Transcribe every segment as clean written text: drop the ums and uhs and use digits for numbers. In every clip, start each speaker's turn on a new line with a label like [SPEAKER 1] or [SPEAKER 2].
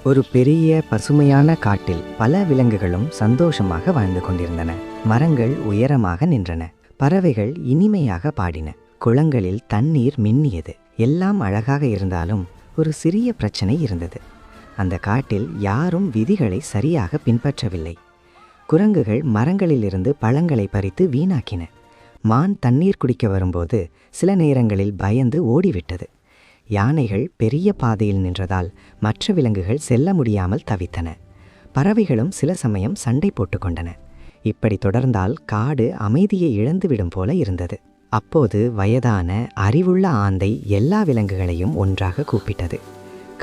[SPEAKER 1] ஒரு பெரிய பசுமையான காட்டில் பல விலங்குகளும் சந்தோஷமாக வாழ்ந்து கொண்டிருந்தன. மரங்கள் உயரமாக நின்றன. பறவைகள் இனிமையாக பாடின. குளங்களில் தண்ணீர் மின்னியது. எல்லாம் அழகாக இருந்தாலும் ஒரு சிறிய பிரச்சனை இருந்தது. அந்த காட்டில் யாரும் விதிகளை சரியாக பின்பற்றவில்லை. குரங்குகள் மரங்களிலிருந்து பழங்களை பறித்து வீணாக்கின. மான் தண்ணீர் குடிக்க வரும்போது சில நேரங்களில் பயந்து ஓடிவிட்டது. யானைகள் பெரிய பாதையில் நின்றதால் மற்ற விலங்குகள் செல்ல முடியாமல் தவித்தன. பறவைகளும் சில சமயம் சண்டை போட்டுக்கொண்டன. இப்படி தொடர்ந்தால் காடு அமைதியை இழந்துவிடும் போல இருந்தது. அப்போது வயதான அறிவுள்ள ஆந்தை எல்லா விலங்குகளையும் ஒன்றாக கூப்பிட்டது.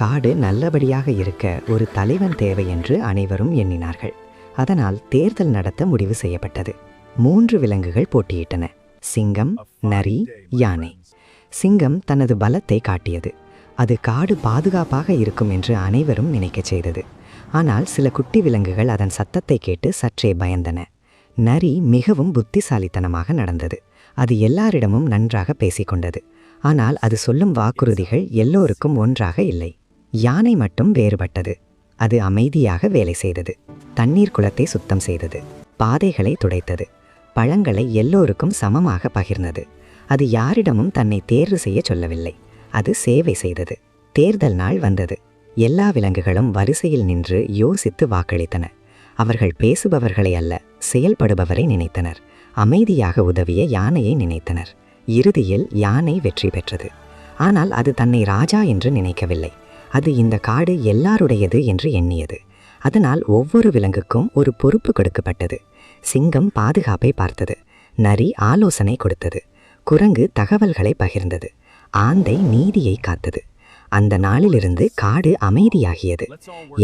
[SPEAKER 1] காடு நல்லபடியாக இருக்க ஒரு தலைவன் தேவை என்று அனைவரும் எண்ணினார்கள். அதனால் தேர்தல் நடத்த முடிவு செய்யப்பட்டது. 3 விலங்குகள் போட்டியிட்டன: சிங்கம், நரி, யானை. சிங்கம் தனது பலத்தை காட்டியது. அது காடு பாதுகாப்பாக இருக்கும் என்று அனைவரும் நினைக்கச் செய்தது. ஆனால் சில குட்டி விலங்குகள் அதன் சத்தத்தை கேட்டு சற்றே பயந்தன. நரி மிகவும் புத்திசாலித்தனமாக நடந்தது. அது எல்லாரிடமும் நன்றாக பேசிக்கொண்டது. ஆனால் அது சொல்லும் வாக்குறுதிகள் எல்லோருக்கும் ஒன்றாக இல்லை. யானை மட்டும் வேறுபட்டது. அது அமைதியாக வேலை செய்தது. தண்ணீர் குளத்தை சுத்தம் செய்தது. பாதைகளை துடைத்தது. பழங்களை எல்லோருக்கும் சமமாக பகிர்ந்தது. அது யாரிடமும் தன்னை தேர்வு செய்ய சொல்லவில்லை. அது சேவை செய்தது. தேர்தல் நாள் வந்தது. எல்லா விலங்குகளும் வரிசையில் நின்று யோசித்து வாக்களித்தன. அவர்கள் பேசுபவர்களை அல்ல, செயல்படுபவரை நினைத்தனர். அமைதியாக உதவிய யானையை நினைத்தனர். இறுதியில் யானை வெற்றி பெற்றது. ஆனால் அது தன்னை ராஜா என்று நினைக்கவில்லை. அது இந்த காடு எல்லாருடையது என்று எண்ணியது. அதனால் ஒவ்வொரு விலங்குக்கும் ஒரு பொறுப்பு கொடுக்கப்பட்டது. சிங்கம் பாதுகாப்பை பார்த்தது. நரி ஆலோசனை கொடுத்தது. குரங்கு தகவல்களை பகிர்ந்தது. ஆந்தை நீதியை காத்தது. அந்த நாளிலிருந்து காடு அமைதியாகியது.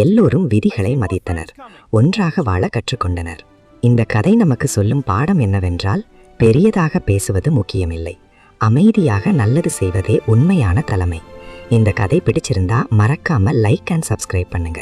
[SPEAKER 1] எல்லோரும் விதிகளை மதித்தனர். ஒன்றாக வாழ கற்றுக்கொண்டனர். இந்த கதை நமக்கு சொல்லும் பாடம் என்னவென்றால், பெரியதாக பேசுவது முக்கியமில்லை. அமைதியாக நல்லது செய்வதே உண்மையான தலைமை. இந்த கதை பிடிச்சிருந்தா மறக்காம லைக் அண்ட் சப்ஸ்கிரைப் பண்ணுங்க.